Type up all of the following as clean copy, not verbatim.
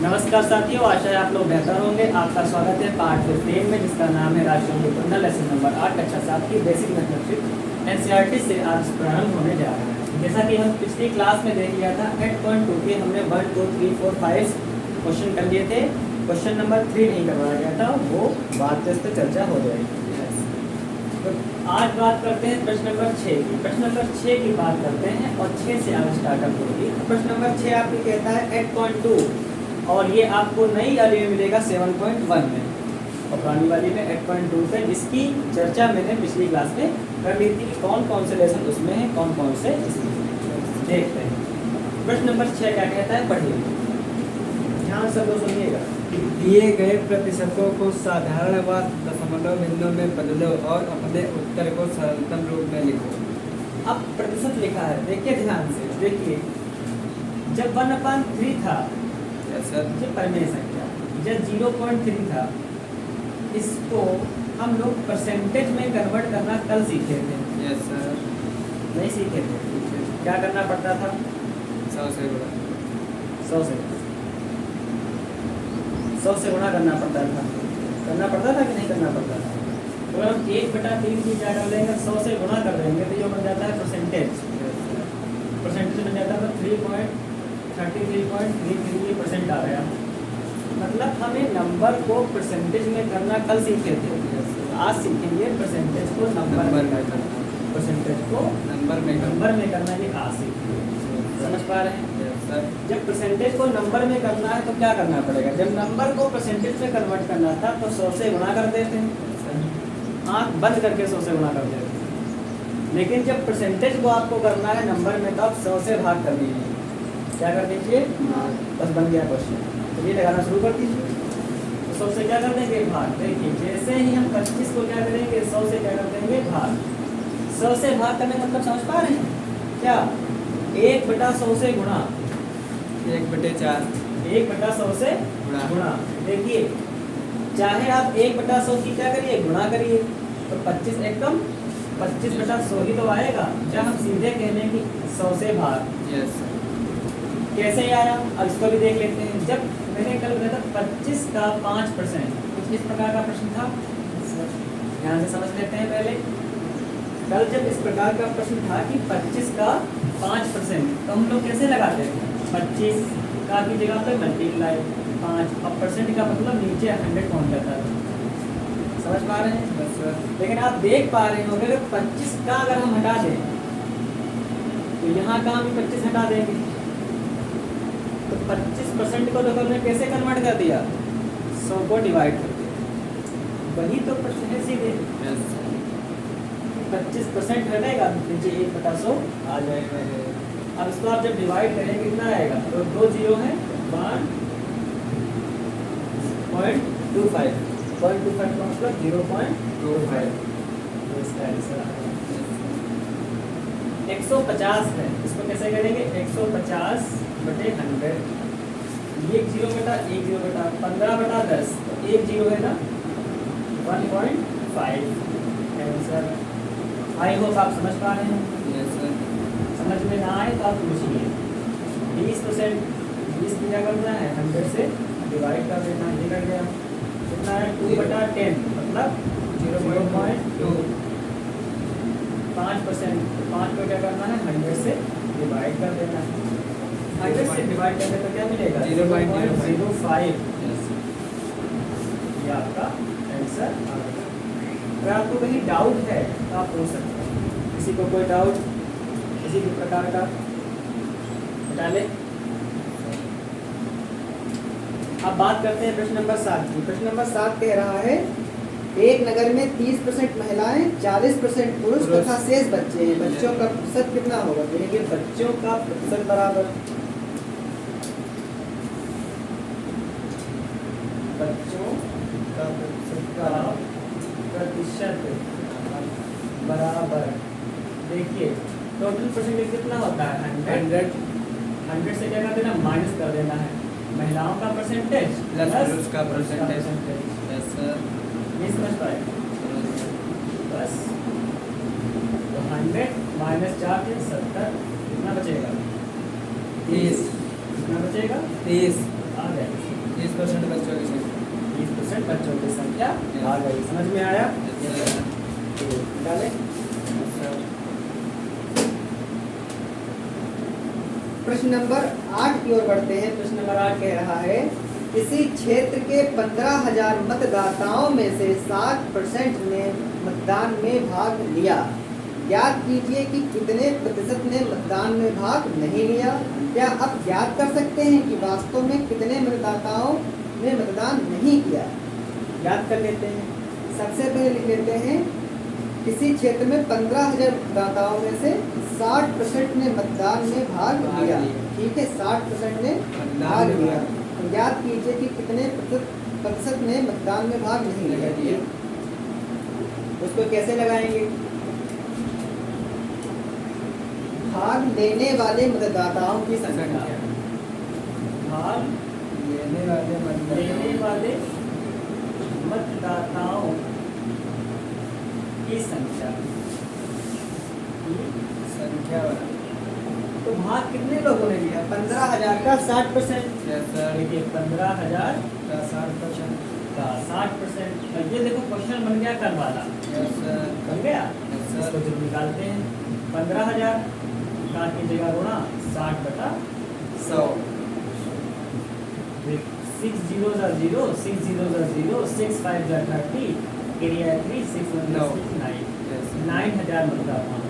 नमस्कार साथियों, आशा है आप लोग बेहतर होंगे। आपका स्वागत है पार्ट 15 में, जिसका नाम है राशियों की तुलना, लेसन नंबर 8 कक्षा 7 की बेसिक मैथमेटिक्स एनसीईआरटी से आज प्रारंभ होने जा रहा है। जैसा कि हम पिछली क्लास में देख लिया था, 8.2 के हमने 1 2 3 4 5 क्वेश्चन कर लिए थे। क्वेश्चन नंबर 3 नहीं करवाया गया था, वो बात इस पर चर्चा हो जाएगी। तो आज बात करते हैं प्रश्न नंबर 6 की। प्रश्न नंबर 6 की बात करते हैं और 6 से आज स्टार्टअप होगी। प्रश्न नंबर 6 आपकी कहता है 8.2 और ये आपको नई वाली में मिलेगा 7.1 में और पुरानी वाली में 8.2 पे, जिसकी चर्चा मैंने पिछली क्लास में कर ली थी कि कौन कौन से लेसन उसमें हैं, कौन कौन से इसमें हैं। देखते हैं प्रश्न नंबर 6 क्या कहता है, पढ़िए ध्यान से लोग सुनिएगा। दिए गए प्रतिशतों को साधारण व दशमलव बिंदु में बदलो और अपने उत्तर को सरलतम रूप में लिखो। अब प्रतिशत लिखा है, देखिए ध्यान से, देखिए जब 1/3 था, ये परिमेय संख्या, जब 0.3 था, इसको हम लोग परसेंटेज में कन्वर्ट करना कल सीखे थे। Yes sir. नहीं सीखे थे, क्या करना पड़ता था? 100 से गुणा। 100 से गुणा करना पड़ता था। करना पड़ता था कि नहीं करना पड़ता था? तो अगर हम 1/3 की क्या कर लेंगे, 100 से गुणा कर देंगे तो ये बन जाता है परसेंटेज। परसेंटेज बन जाता है 3.33% आ गया। मतलब हमें नंबर को परसेंटेज में करना कल सीखे थे, आज सीखेंगे परसेंटेज को नंबर में करना। परसेंटेज को नंबर में करना, ये आज सीखेंगे। समझ पा रहे हैं? जब परसेंटेज को नंबर में करना है तो क्या करना पड़ेगा? जब नंबर को परसेंटेज में कन्वर्ट करना था तो 100 से गुणा कर देते हैं, आँख बंद करके 100 से गुणा कर देते हैं। लेकिन जब परसेंटेज को आपको करना है नंबर में, तो आप 100 से भाग कर दीजिए। क्या कर दीजिए? बस बन गया क्वेश्चन। तो ये लगाना शुरू कर दीजिए। तो 100 से क्या कर देंगे? भाग। देखिए जैसे ही हम 25 को क्या करेंगे, 100 से क्या कर देंगे? भाग। 100 से भाग करने मतलब समझ पा रहे हैं क्या? 1/100 से गुणा, 1/4 1/100 से गुणा। देखिए चाहे आप 1/100 की क्या करिए, गुणा करिए, तो 25 एकदम 25/100 ही तो आएगा। जब हम सीधे कहने की 100 से भाग। यस। कैसे आया, अब इसको भी देख लेते हैं। जब मैंने कल बताया था 25 का 5%, कुछ इस प्रकार का प्रश्न था, ध्यान से समझ लेते हैं। पहले कल जब इस प्रकार का प्रश्न था कि 25 का 5%, तो हम लोग कैसे लगाते हैं? 25 का की जगह पे मल्टीप्लाई 5, अब परसेंट का मतलब नीचे 100 पहुंच जाता है। समझ पा रहे हैं? बस सर। लेकिन आप देख पा रहे होंगे अगर 25 का अगर हम हटा दें तो यहाँ का हम 25 हटा देंगे, तो 25% को देखो हमने कैसे कन्वर्ट कर दिया, 100 को डिवाइड कर दिया। वही तो प्रश्न है सीधे। 25% हटेगा, नीचे 1/100 आ जाएगा। अब इसको आप जब डिवाइड करेंगे कितना आएगा, तो 2 जीरो है, 1.25 का मतलब 0.25। तो इसका आंसर आएगा 150 है। इसको कैसे करेंगे? 150/100, ये 1 जीरो बटा 15/10, तो 1 जीरो है ना, 1.5 आंसर। आई होप आप समझ पा रहे हैं। Yes sir. समझ में ना आए तो आप पूछिए। 20% 20 की क्या करना है, 100 से डिवाइड कर देना। ये कर गया कितना है, 2/10 मतलब 0.2। 5%, 5 को क्या करना है, 100 से डिवाइड कर देना। 100 से डिवाइड करने तो क्या मिलेगा, 0.05। ये आपका आंसर आ गया। अगर आपको कहीं डाउट है तो आप पूछ सकते हैं। किसी को कोई डाउट किसी भी प्रकार का बता ले। अब बात करते हैं प्रश्न नंबर 7 की। प्रश्न नंबर 7 कह रहा है, एक नगर में 30% महिलाएं, 40% पुरुष तथा शेष बच्चे हैं। बच्चों का प्रतिशत कितना होगा? देखिए बच्चों का प्रतिशत बराबर, बच्चों का प्रतिशत बराबर, देखिए टोटल परसेंटेज कितना होता है, 100 से क्या कर देना, माइनस कर देना है। महिलाओं का परसेंटेज प्लस पुरुष का परसेंटेज। Yes sir. ये समझ पाए? बस तो 100 - 4 = 70, कितना बचेगा? 30। कितना बचेगा? 30 आ जाएगा। 30% बच्चों की संख्या। 30% बच्चों की संख्या आ गई। समझ में आया? डालें। प्रश्न नंबर 8 की ओर बढ़ते हैं। प्रश्न नंबर 8 कह रहा है, किसी क्षेत्र के 15,000 मतदाताओं में से 60% ने मतदान में भाग लिया। ज्ञात कीजिए कि कितने प्रतिशत ने मतदान में भाग नहीं लिया। क्या आप ज्ञात कर सकते हैं कि वास्तव में कितने मतदाताओं ने मतदान नहीं किया? याद कर लेते हैं। सबसे पहले लिख लेते हैं, किसी क्षेत्र में 15,000 मतदाताओं में से 60% ने मतदान में भाग लिया। ठीक है, 60% ने भाग लिया। तो ज्ञात कीजिए कि कितने प्रतिशत ने मतदान में भाग नहीं लिया। उसको कैसे लगाएंगे? भाग लेने वाले मतदाताओं की संख्या। भाग लेने वाले लेने मतदाताओं वाले मतदाताओं की संख्या। संख्या वाला। तो भाग कितने लोगों ने लिया? 15,000 का 60%। Yes sir. देखिए 15,000 का 60%। का 60%। और ये देखो क्वेश्चन बन गया कल वाला। Yes sir. बन गया। Yes sir. इसको जब निकालते हैं 15,000 का की जगह गुणा 60/100। 6 0 0 6 0 0 6 5 30 एरिया 3 6 1 No. 9 यस 9,000 मतदाताओं।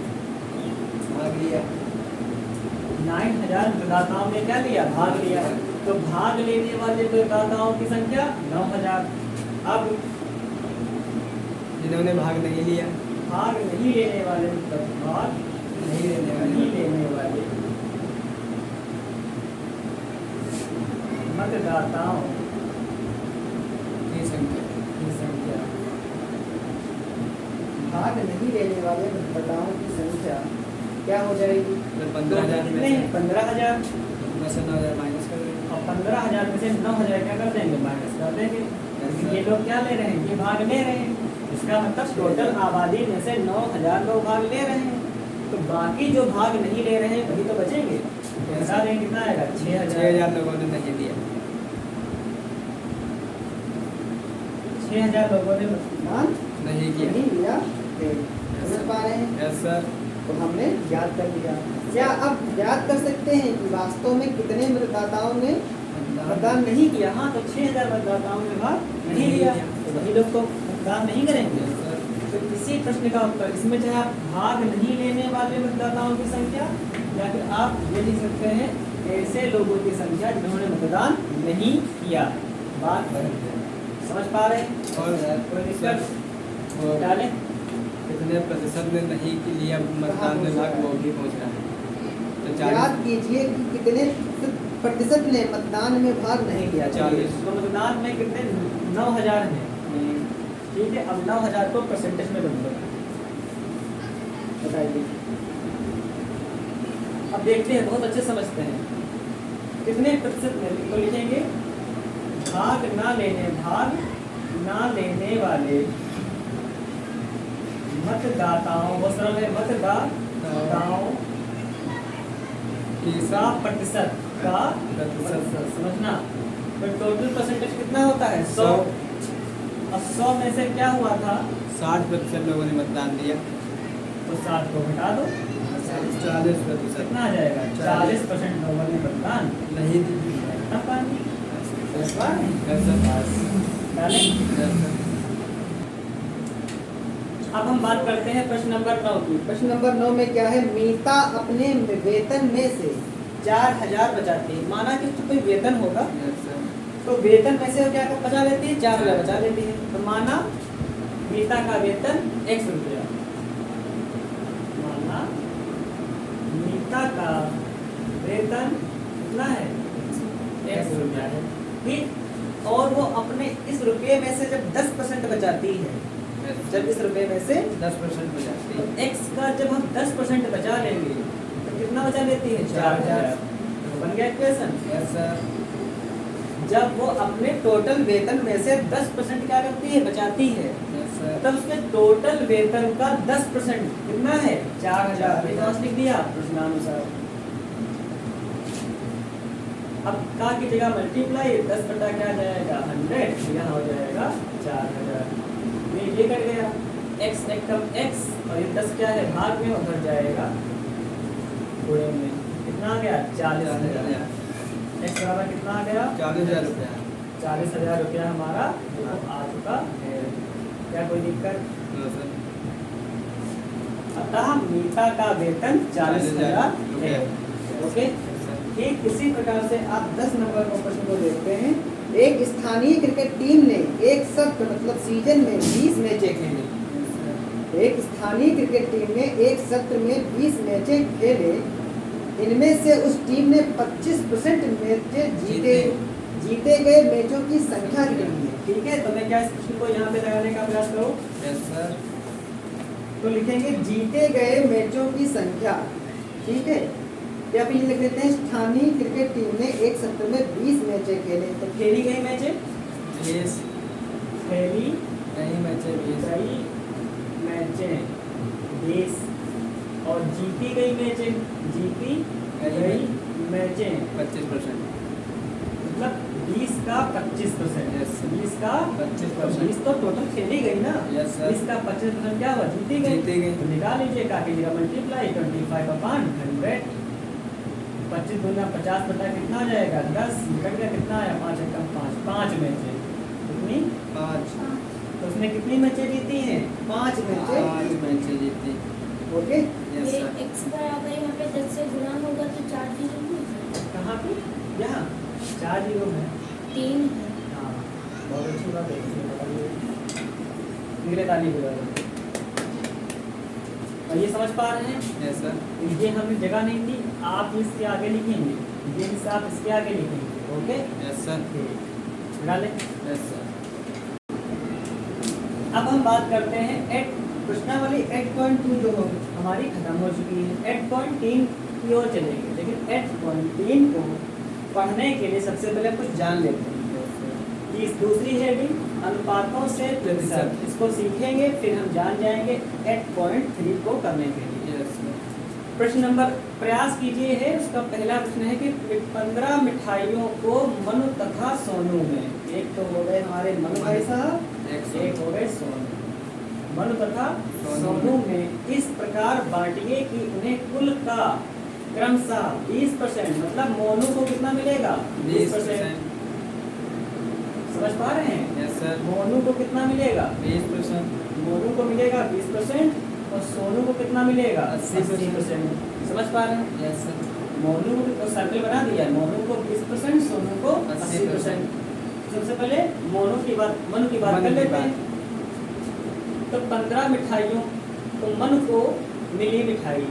भाग लिया। 9,000 मतदाताओं ने क्या लिया? भाग लिया। तो भाग लेने वाले मतदाताओं की संख्या 9,000। अब जिन्होंने भाग नहीं लिया। भाग नहीं लेने वाले भाग नहीं लेने नहीं वाले। लेने वाले मतदाताओं की संख्या। की संख्या। भाग नहीं लेने वाले मतदाताओं की संख्या क्या हो जाएगी? तो 15,000 में कितने से हैं? 15,000। में से 9,000 माइनस कर देंगे। और 15,000 में से 9,000 क्या कर देंगे? माइनस कर देंगे। क्योंकि ये लोग क्या ले रहे हैं? ये भाग ले रहे हैं। इसका मतलब टोटल आबादी में से 9,000 लोग भाग ले रहे हैं। तो बाकी जो भाग नहीं ले रहे हैं वही तो बचेंगे। बता दें कितना आएगा? 6,000। 6,000 लोगों ने नहीं दिया। 6,000 लोगों ने मतदान नहीं किया। नहीं लिया। समझ पा रहे हैं? Yes sir. तो हमने याद कर लिया। क्या आप याद कर सकते हैं कि वास्तव में कितने मतदाताओं ने मतदान नहीं किया? हाँ, तो 6,000 मतदाताओं ने भाग नहीं लिया। तो वही लोग तो मतदान नहीं करेंगे। Yes sir. तो इसी प्रश्न का उत्तर इसमें चाहे आप भाग नहीं लेने वाले मतदाताओं की संख्या या फिर आप ये लिख सकते हैं ऐसे लोगों की संख्या जिन्होंने मतदान नहीं किया। बात बदल गई। समझ पा रहे हैं? और कोई दिक्कत? वो डालें। कितने प्रतिशत ने नहीं लिया मतदान में भाग, वो भी पूछ रहा है। तो 40। याद कीजिए कि कितने प्रतिशत ने मतदान में भाग नहीं लिया। 40। तो मतदान में कितने? 9,000 हैं। ठीक है, अब 9,000 को परसेंटेज में बदलो। बताइए। अब देखते हैं, बहुत अच्छे समझते हैं। कितने प्रतिशत में तो लिखेंगे भाग ना लेने वाले मतदाताओं, वो सरल है, मतदाताओं का प्रतिशत का प्रतिशत। समझना। तो टोटल परसेंटेज कितना होता है? 100। अब 100 में से क्या हुआ था? 60% लोगों ने मतदान दिया। तो 60 को घटा दो। 40%। कितना आ जाएगा? 40% लोगों ने मतदान नहीं दिया। कितना पानी? Yes sir. डालें। Yes sir. अब हम बात करते हैं प्रश्न नंबर 9 की। प्रश्न नंबर 9 में क्या है? मीता अपने वेतन में से 4,000 बचाती है। माना कि उसको कोई वेतन होगा, यस सर। तो वेतन में से वो क्या बचा लेती है? 4,000 बचा लेती है। तो माना मीता का वेतन 100 रुपया। माना मीता का वेतन कितना है? 100 रुपया है। ठीक। और वो अपने इस रुपये में से जब 10% बचाती है, जब इस रुपये में से 10% बचाती तो है। x का जब हम 10% बचा लेंगे तो कितना बचा लेती है? 4,000। बन गया इक्वेशन। Yes sir. जब वो अपने टोटल वेतन में से 10% क्या करती है? बचाती है। Yes sir. तब उसके टोटल वेतन का 10% कितना है? 4,000। लिख दिया प्रश्नानुसार। अब का की जगह मल्टीप्लाई 10 बटा क्या आ जाएगा 100, यहाँ हो जाएगा 4000। ये कट गया, x एक कम x और ये 10 क्या है भाग में, उधर जाएगा गुणे में, कितना आ गया 40,000। x बराबर कितना आ गया 40,000 रुपया। 40,000 रुपया हमारा आ चुका है। क्या कोई दिक्कत? अतः मीता का वेतन 40,000 है। ओके, ठीक इसी प्रकार से आप 10 नंबर का प्रश्न को देखते हैं। एक स्थानीय क्रिकेट टीम ने एक सत्र मतलब सीजन में 20 मैचें खेले। एक स्थानीय क्रिकेट टीम ने एक सत्र में 20 मैचें खेले। इनमें से उस टीम ने 25% मैचें जीते गए मैचों की संख्या कितनी है? ठीक है, तो मैं क्या इस प्रश्न को यहाँ पे लगाने का प्रयास करूँ? Yes sir. तो लिखेंगे जीते गए मैचों की संख्या। ठीक है, या फिर लिख देते हैं स्थानीय क्रिकेट टीम ने एक सत्र में 20 मैचें खेले। तो खेली गई मैचें 20, खेली कई मैचें 20, गई मैचें 20 और जीती गई मैचें, जीती गई मैचें 25%। मतलब 20 का 25%। Yes, sir. 20 का 25%। 20 तो टोटल खेली गई ना। Yes, sir. 20 का 25% क्या हुआ? जीती गई। जीती गई। तो निकाल लीजिए, का कीजिएगा मल्टीप्लाई 25/100। 25 दूना 50 बटा कितना आ जाएगा 10, निकल गया कितना आया 5 एकम 5, 5 मैचें कितनी 5 तो उसने कितनी मैचें जीती हैं 5 मैचें मैचें जीती। ओके। Yes sir. x बराबर यहाँ पे 10 से गुणा होगा तो 4 जीरो में कहाँ पे? यहाँ 4 जीरो है। 3 है। हाँ, बहुत अच्छी बात है, इसे बताइए निकले ताली बजाओ। और ये समझ पा रहे हैं? Yes sir. ये हमें जगह नहीं थी, आप इसके आगे लिखेंगे, ये हिस्सा आप इसके आगे लिखेंगे। Okay, yes sir. डालें। Yes sir. अब हम बात करते हैं एट प्रश्नावली 8.2 जो हमारी खत्म हो चुकी है। 8.3 की ओर चलेंगे, लेकिन 8.3 को पढ़ने के लिए सबसे पहले कुछ जान लेते हैं। कि इस दूसरी हेडिंग अनुपातों से प्रतिशत, इसको सीखेंगे, फिर हम जान जाएंगे 8.3 को करने के लिए। Yes sir. प्रश्न नंबर प्रयास कीजिए है, उसका पहला प्रश्न है कि 15 मिठाइयों को मनु तथा सोनू में, एक तो हो गए हमारे मनु भाई साहब, एक हो गए सोनू, मनु तथा सोनू में इस प्रकार बांटिए कि उन्हें कुल का क्रमशः 20%, मतलब मोनू को कितना मिलेगा 20%। समझ पा रहे हैं? Yes sir. मोनू को कितना मिलेगा 20%। मोनू को मिलेगा 20% और सोनू को कितना मिलेगा 80%। समझ पा रहे हैं? Yes sir. मोनू को सर्कल बना दिया, मोनू को 20%, सोनू को 80%। सबसे पहले मोनू की बात, मनु की बात कर लेते हैं। तो 15 मिठाइयों, तो मनु को मिली मिठाई,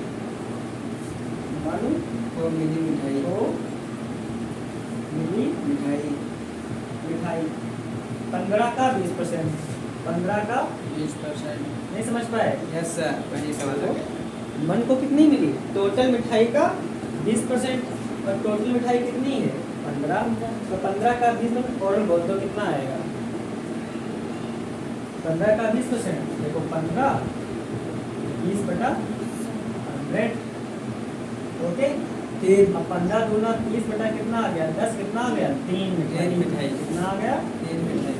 मनु को मिली मिठाई। को मिली मिठाई मिठाई 15 का 20%, 15 का 20%। नहीं समझ पाए? Yes sir. वही सवाल है। मन को कितनी मिली? टोटल मिठाई का 20% और टोटल मिठाई कितनी है 15, तो 15 का 20% और बोल दो कितना आएगा 15 का 20%, देखो 15 20 बटा 100। ओके, तीन। अब 15 दूना 30 बटा कितना आ गया 10, कितना आ गया 3 मिठाई। कितना आ गया 3 मिठाई।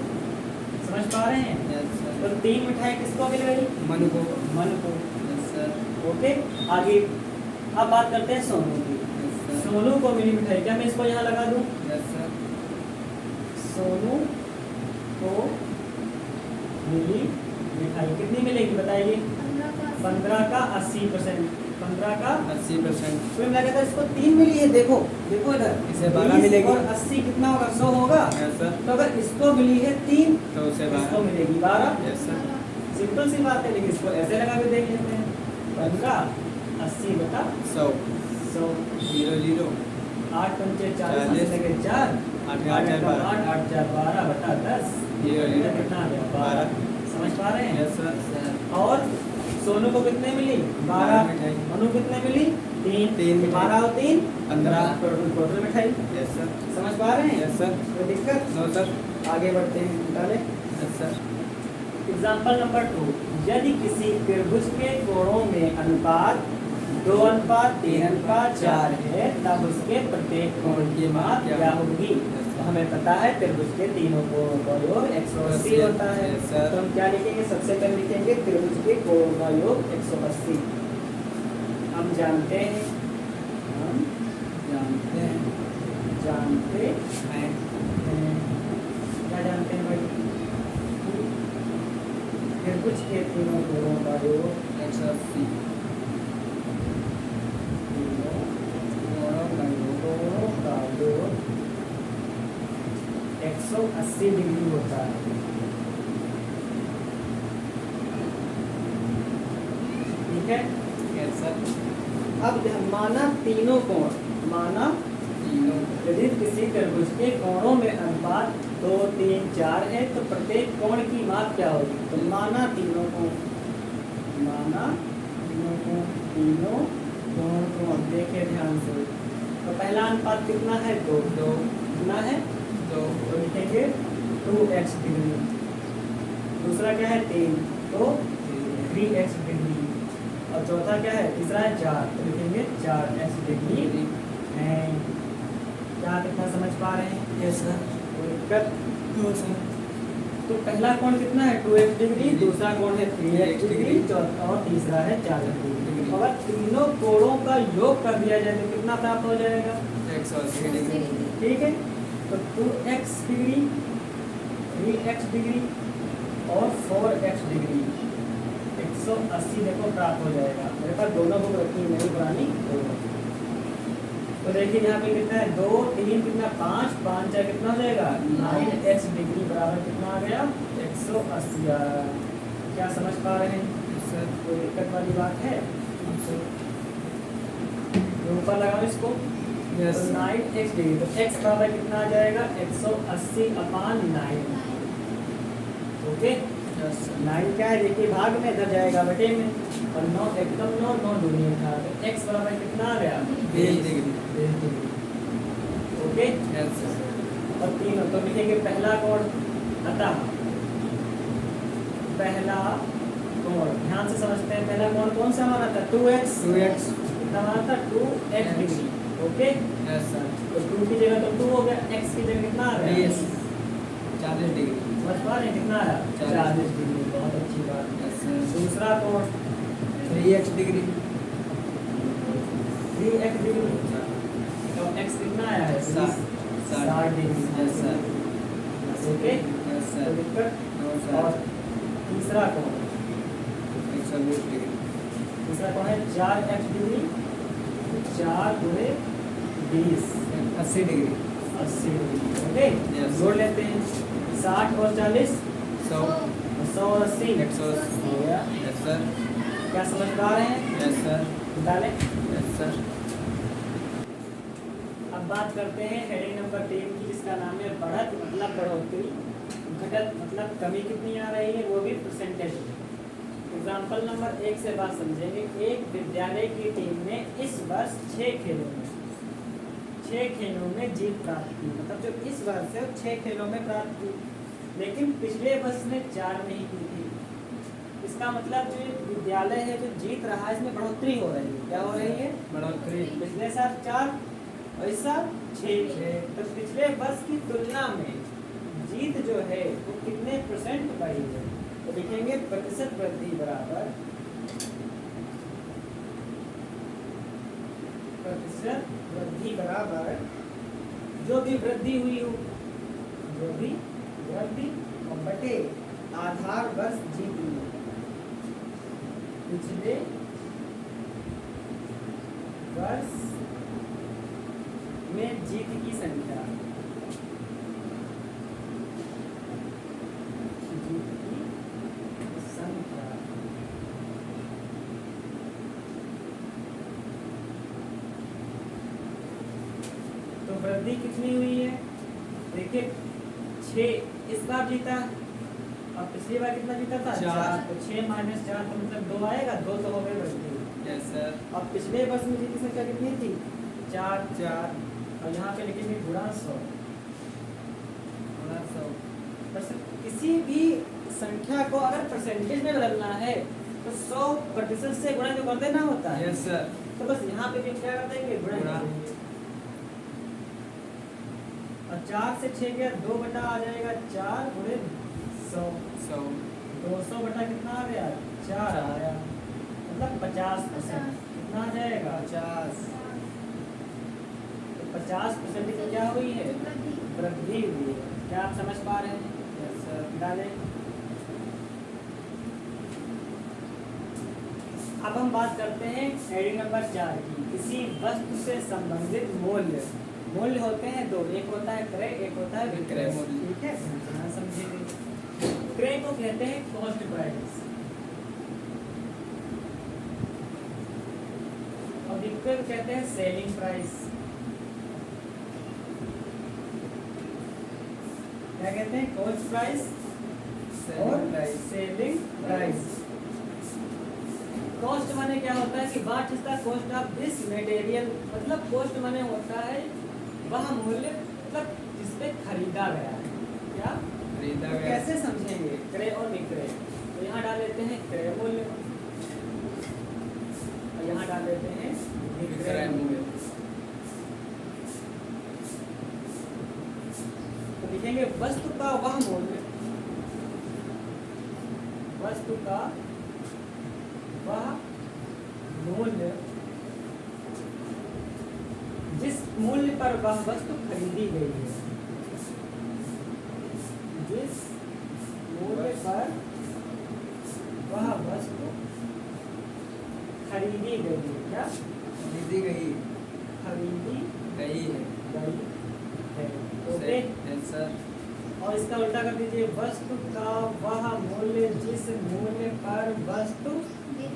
समझ पा रहे हैं? Yes sir. तो 3 मिठाई किसको मिल गई? मनु को। मन को। Yes sir. ओके, आगे अब बात करते हैं सोनू की। Yes sir. सोनू को मिली मिठाई, क्या मैं इसको यहाँ लगा दूँ? Yes sir. सोनू को मिली मिठाई कितनी मिलेगी बताइए? 15 का 80%, 15 का 80%। तो मैं कहता इसको 3 मिली है। देखो देखो इधर, इसे 12 20 मिलेगी। और 80 कितना होगा 100 होगा। Yes sir. तो अगर इसको मिली है 3 तो उसे इसको 12। मिलेगी 12। Yes sir. सिंपल सी बात है, लेकिन इसको ऐसे लगा के देख लेते हैं 15 80 बटा 100। 100, 0 8 पंचे 40 40, लगे 4, 8 8 8 12। 8 8 4 12 बटा 10, 0 कितना आ गया 12। समझ पा रहे हैं? Yes sir. और सोनू को कितने मिली 12, मिठाई। मनु कितने मिली 3, तीन मिठाई। 12 और 3 15। टोटल मिठाई। Yes sir. समझ पा रहे हैं? Yes sir. कोई दिक्कत? No sir. आगे बढ़ते हैं, निकाले यस सर। Example number 2। यदि किसी त्रिभुज के कोणों में अनुपात 2:3:4 है, तब उसके प्रत्येक कोण की माप क्या होगी? तो हमें पता है त्रिभुज के तीनों कोणों का योग 180 होता है। तो हम क्या लिखेंगे? सबसे पहले लिखेंगे त्रिभुज के कोणों का योग 180। हम जानते हैं क्या जानते हैं भाई? त्रिभुज के तीनों कोणों का योग 180 कोणों का योग 180 डिग्री होता है। ठीक है, कैसा अब माना तीनों कोण, माना तीनों यदि किसी त्रिभुज के कोणों में अनुपात 2, 3, 4 है तो प्रत्येक कोण की माप क्या होगी? तो माना तीनों कोण को हम देखें ध्यान से। तो पहला अनुपात कितना है? 2। कितना है? 2। तो लिखेंगे 2x डिग्री। दूसरा क्या है? 3, तो 3x डिग्री। और चौथा क्या है? तीसरा है 4, तो लिखेंगे 4x डिग्री। क्या कितना समझ पा रहे हैं? यस सर कोई दिक्कत? नो सर तो पहला कोण कितना है? 2x degree. दूसरा कोण है 3x डिग्री। चौथा और तीसरा है 4x डिग्री। अगर तीनों कोणों का योग कर दिया जाए तो कितना प्राप्त हो जाएगा? 180 डिग्री ठीक है, तो 2x डिग्री, 3x डिग्री और 4x डिग्री 180 देखो प्राप्त हो जाएगा। मेरे पास दोनों बुक रखी है, मेरी पुरानी दोनों। तो देखिए यहाँ पे कितना है? 2, 3 कितना? 5, 5 4 कितना हो जाएगा? 9x डिग्री बराबर कितना आ गया? 180 आ रहा है। क्या समझ पा रहे हैं? सर कोई दिक्कत वाली बात है? ऊपर लगाओ इसको। यस तो 9x डिग्री, तो x बराबर कितना आ जाएगा? 180/9। ओके, यस सर 9 क्या है? देखिए भाग में, इधर जाएगा बटे में। और 9 एकदम 9 दूनी था, तो x बराबर कितना आ गया? 20 degree 20 degree. Okay, yes sir और तीनों तो लिखेंगे पहला कोण। अतः पहला कोण ध्यान से समझते हैं। पहला कोण कौन सा माना था? 2x। 2x कितना माना था? 2x degree. Okay, yes sir तो 2 की जगह तो 2 हो गया, x की जगह कितना आ रहा है? 40 डिग्री समझ पा रहे हैं कितना आ रहा है? 40 डिग्री। बहुत अच्छी बात। यस सर दूसरा कोण 3x डिग्री 3x डिग्री, तो x कितना आया है? 60 degree. Yes sir okay, yes तो सर दिक्कत। नो और सर तीसरा कोण 120 डिग्री तीसरा कोण है 4x डिग्री। 4 गुणे 20 80 डिग्री 80 डिग्री। Okay, Yes. जोड़ लेते हैं। 60 और 40 100 100 और 80 180 हो गया। यस सर क्या समझ पा रहे हैं? यस सर निकालें। यस सर अब बात करते हैं हेडिंग नंबर 3 की, जिसका नाम है बढ़त मतलब बढ़ोतरी, घटत मतलब कमी कितनी आ रही है, वो भी परसेंटेज। एग्जाम्पल नंबर 1 से बात समझेंगे। एक विद्यालय की टीम ने इस वर्ष 6 खेलों में जीत प्राप्त की। मतलब जो इस वर्ष है 6 खेलों में प्राप्त की, लेकिन पिछले वर्ष में 4 नहीं की थी। इसका मतलब जो विद्यालय है जो जीत रहा है, इसमें बढ़ोतरी हो रही है। क्या हो रही है? बढ़ोतरी पिछले साल 4 और इस साल 6। तो पिछले वर्ष की तुलना में जीत जो है वो कितने % बढ़ी है? तो लिखेंगे प्रतिशत वृद्धि बराबर प्रतिशत वृद्धि बराबर जो भी वृद्धि हुई हो, जो भी वृद्धि और बटे आधार वर्ष जीत हुई हो। पिछले वर्ष में जीत की संख्या, जीत की संख्या तो वृद्धि कितनी हुई है? देखिए 6 इस बार जीता और पिछली बार कितना जीता था? 4। तो 6 - 4 तो मतलब 2 आएगा। 2 तो हो गए वृद्धि। यस सर अब पिछले वर्ष में जीत की संख्या कितनी थी? 4। और यहाँ पे लिखेंगे गुणा 100। बस किसी भी संख्या को अगर परसेंटेज में बदलना है तो 100% से गुणा जो कर देना होता है। यस सर तो बस यहाँ पे भी क्या कर देंगे, गुणा गुणा। कर देंगे। और 4 से 6 गया 2 बटा आ जाएगा 4 गुणे 100, 100 200 बटा कितना आ गया 4 आ गया, मतलब 50%। कितना आ जाएगा 50। तो 50% की क्या हुई है, वृद्धि हुई है। क्या आप समझ पा रहे हैं? Yes sir. डालें। अब हम बात करते हैं हेडिंग नंबर 4 की, किसी वस्तु से संबंधित मूल्य। मूल्य होते हैं दो, एक होता है क्रय, एक होता है विक्रय विक्रय मूल्य। ठीक है, हाँ, समझिए। क्रय को कहते हैं कॉस्ट प्राइस और विक्रय को कहते हैं सेलिंग प्राइस। क्या कहते हैं, कॉस्ट प्राइस और सेलिंग प्राइस। कॉस्ट माने क्या होता है कि what is the cost of this material, मतलब कॉस्ट माने होता है वह मूल्य, मतलब जिसपे खरीदा गया है। क्या खरीदा तो गया। कैसे समझेंगे क्रय और विक्रय? तो यहाँ डाल देते हैं क्रय मूल्य और यहाँ डाल देते हैं विक्रय विक्रय मूल्य। मूल्य। तो लिखेंगे वस्तु का वह मूल्य, वस्तु का वह मूल्य जिस मूल्य पर वह वस्तु खरीदी गई है, जिस मूल्य पर वह वस्तु खरीदी गई है। क्या खरीदी गई खरीदी गई है। गई है, ओके। Yes sir. और इसका उल्टा कर दीजिए, वस्तु का वह मूल्य जिस मूल्य पर वस्तु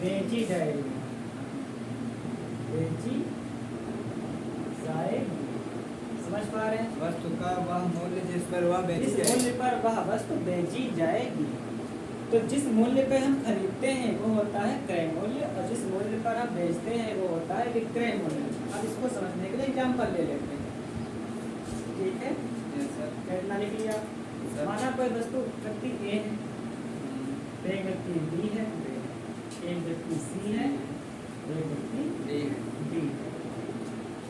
बेची जाएगी, बेची जाएगी। समझ पा रहे हैं? वस्तु का वह मूल्य जिस पर वह बेची जिस जाए। मूल्य पर वह वस्तु बेची जाएगी। तो जिस मूल्य पे हम खरीदते हैं वो होता है क्रय मूल्य और जिस मूल्य पर हम बेचते हैं वो होता है विक्रय मूल्य। अब इसको समझने के लिए एग्जाम्पल ले लेते हैं, ठीक है। Yes sir. कितना लिख लिया? सर। माना कोई वस्तु व्यक्ति ए है, एक व्यक्ति बी है, एक व्यक्ति सी है, एक व्यक्ति डी है। डी है।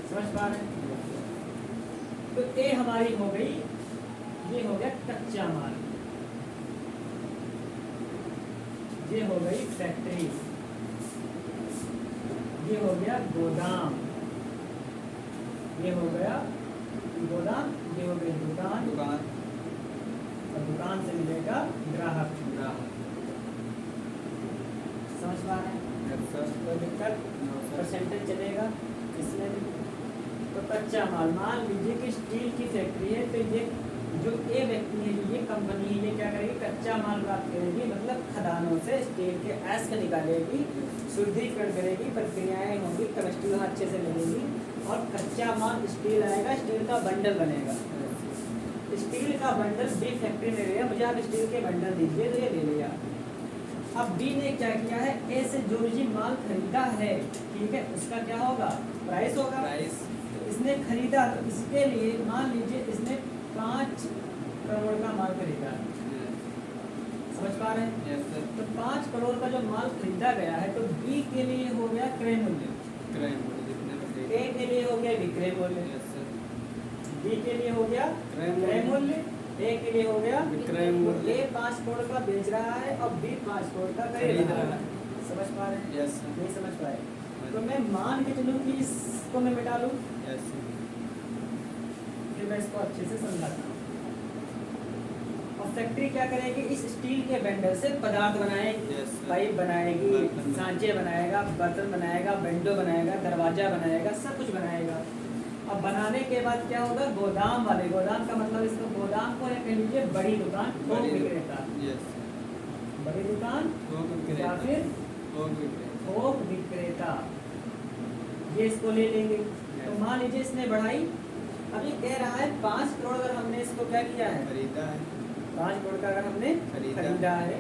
समझ पा रहे हैं? तो ए हमारी हो गई, ये हो गया कच्चा माल, ये हो गई फैक्ट्री, ये हो गया गोदाम, ये हो गया गोदाम, ये हो गई दुकान दुकान। और दुकान से मिलेगा ग्राहक। ग्राहक। समझ पा रहे हैं? Yes sir. कोई दिक्कत? No sir. परसेंटेज चलेगा इसमें भी। तो कच्चा माल, मान लीजिए कि स्टील की फैक्ट्री है, तो ये जो ए व्यक्ति है, ये कंपनी है, ये क्या करेगी, कच्चा माल प्राप्त करेगी, मतलब खदानों से स्टील के ऐस्क निकालेगी, शुद्धिकरण करेगी, प्रक्रियाएं होंगी, केमिस्ट्री वहाँ अच्छे से लगेगी और कच्चा माल स्टील आएगा, स्टील का बंडल बनेगा। स्टील का बंडल बी फैक्ट्री ने लिया, मुझे आप स्टील के बंडल दीजिए, तो ये ले लिया। अब बी ने क्या किया है, ए से जो भी माल खरीदा है, ठीक है, उसका क्या होगा, प्राइस होगा। प्राइस। तो इसने खरीदा, तो इसके लिए मान लीजिए इसने 5 करोड़ का माल खरीदा। समझ पा रहे हैं? Yes sir. तो 5 करोड़ का जो माल खरीदा गया है, तो बी के लिए हो गया क्रय मूल्य, क्रय मूल्य जितने में खरीदा। ए के लिए हो गया विक्रय मूल्य, यस सर। बी के लिए हो गया क्रय क्रय मूल्य, ए के लिए हो गया विक्रय मूल्य। ए 5 करोड़ का बेच रहा है और बी 5 करोड़ का खरीद खरीद रहा रहा है। समझ पा रहे हैं? Yes sir. नहीं समझ पाए तो मैं मान के चलूँ कि इसको मैं मिटा लूँ, यस सर। फिर मैं इसको अच्छे से समझाता हूँ। और फैक्ट्री क्या करेगी, इस स्टील के बंडल से पदार्थ बनाएगी, Yes, sir. पाइप बनाएगी, बर्तन सांचे बनाएगा, बर्तन बनाएगा, विंडो बनाएगा, दरवाजा बनाएगा, सब कुछ बनाएगा। अब बनाने के बाद क्या होगा, गोदाम वाले, गोदाम का मतलब इसको गोदाम को या कह लीजिए बड़ी दुकान, थोक बड़ी विक्रेता, यस। बड़ी दुकान थोक विक्रेता। या फिर थोक विक्रेता। थोक विक्रेता, ये इसको ले लेंगे। तो मान लीजिए इसने बढ़ाई, अब ये कह रहा है 5 करोड़, अगर हमने इसको क्या किया है, खरीदा है। 5 करोड़ का अगर हमने खरीदा है,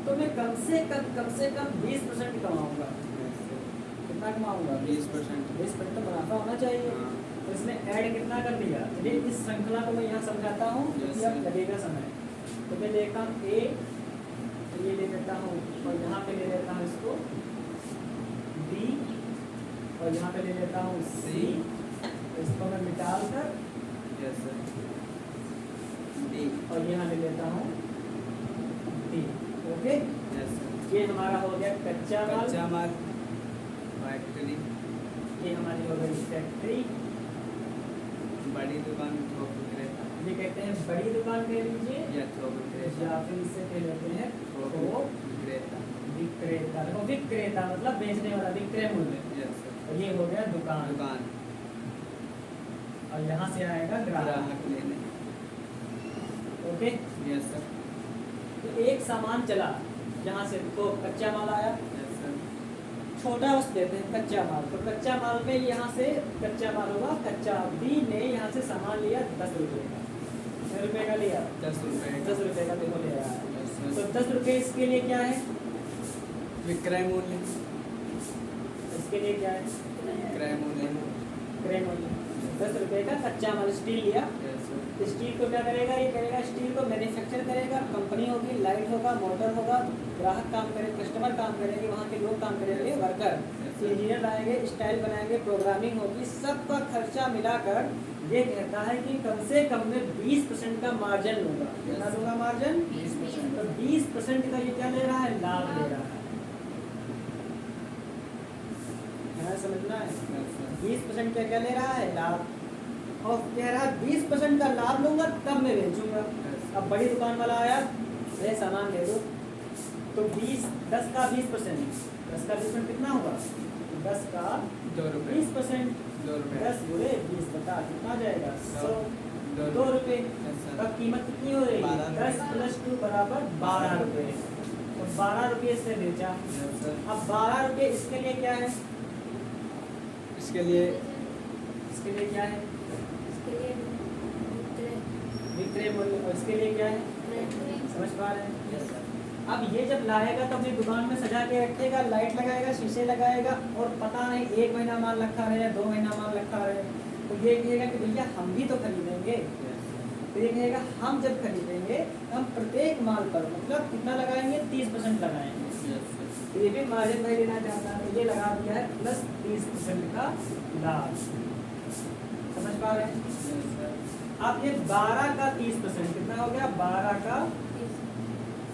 तो मैं कम से कम 20% कमाऊंगा। Yes sir. कितना कमाऊंगा, 20%। 20% तो मुनाफा होना चाहिए। हाँ। तो इसने ऐड कितना कर दिया। चलिए इस श्रृंखला को मैं यहाँ समझाता हूँ, Yes, कि अब sir. लगेगा समय। तो मैं लेता हूँ ए, तो ये ले लेता हूँ और यहाँ पे ले लेता हूँ इसको बी और यहाँ पे ले लेता हूँ सी, इसको मैं मिटा कर यस सर डी और यहाँ ले लेता हूँ डी। ओके, यस सर ये हमारा हो गया कच्चा कच्चा माल, माल फैक्ट्री ये हमारी हो गई फैक्ट्री, बड़ी दुकान थोक विक्रेता ये कहते हैं बड़ी दुकान कह लीजिए या थोक विक्रेता या फिर इससे कह लेते हैं थोक थोक विक्रेता विक्रेता। देखो विक्रेता मतलब बेचने वाला, विक्रय मूल्य, यस सर और ये हो गया दुकान, दुकान और यहाँ से आएगा ग्राहक। ग्राहक लेने ओके, यस सर तो एक सामान चला यहाँ से, तो कच्चा माल आया, यस सर छोटा वस्तु देते हैं कच्चा माल, तो कच्चा माल में यहाँ से कच्चा माल होगा, कच्चा बी ने यहाँ से सामान लिया 10 रुपये का, कितने रुपये का लिया 10 रुपये 10 रुपये का, देखो ले आया। यस तो सर 10 रुपये इसके लिए क्या है, विक्रय मूल्य इसके लिए क्या है विक्रय मूल्य क्रय मूल्य। 10 रुपये का कच्चा माल स्टील लिया, यस सर स्टील को क्या करेगा, ये करेगा स्टील को मैन्युफैक्चर करेगा, कंपनी होगी, लाइट होगा, मोटर होगा, ग्राहक काम करेगा, कस्टमर काम करेंगे, वहाँ के लोग काम करेंगे, वर्कर, इंजीनियर आएंगे, स्टाइल बनाएंगे, प्रोग्रामिंग होगी, सबका खर्चा मिलाकर ये कहता है कि कम से कम में 20% का मार्जिन लूंगा। कितना दूंगा मार्जिन, 20%। तो 20% का ये क्या ले रहा है, लाभ ले रहा है। समझना है, यस सर 20% क्या क्या ले रहा है, लाभ, और कह रहा है 20% का लाभ लूंगा तब मैं बेचूंगा। अब बड़ी दुकान वाला आया, ये सामान ले दो, तो 10 का 20%, 10 का 20% कितना होगा, 10 का 2 रुपये 20%, 2 रुपये 10 गुणे 20 बता कितना जाएगा 100, 2 2 रुपये। यस सर तब कीमत कितनी हो रही है, 12 10 प्लस 2 बराबर 12 रुपये, तो 12 रुपये से बेचा। यस सर अब 12 रुपये इसके लिए क्या है, इसके लिए इसके लिए क्या है इसके लिए विक्रय विक्रय मूल्य, और इसके लिए क्या है, क्रय समझ पा रहे हैं। यस सर अब ये जब लाएगा तो अपनी दुकान में सजा के रखेगा, लाइट लगाएगा, शीशे लगाएगा, और पता नहीं 1 महीना माल रखा रहे या 2 महीना माल रखा रहे, तो ये कहेगा कि भैया हम भी तो खरीदेंगे। तो ये कहेगा हम जब खरीदेंगे हम प्रत्येक माल पर मतलब कितना लगाएंगे, 30% लगाएंगे। यस सर तो ये भी मार्जिन भाई लेना चाहता है, तो ये लगा दिया है प्लस 30% का लाभ। समझ पा रहे हैं। यस सर अब ये 12 का 30% कितना हो गया, 12 का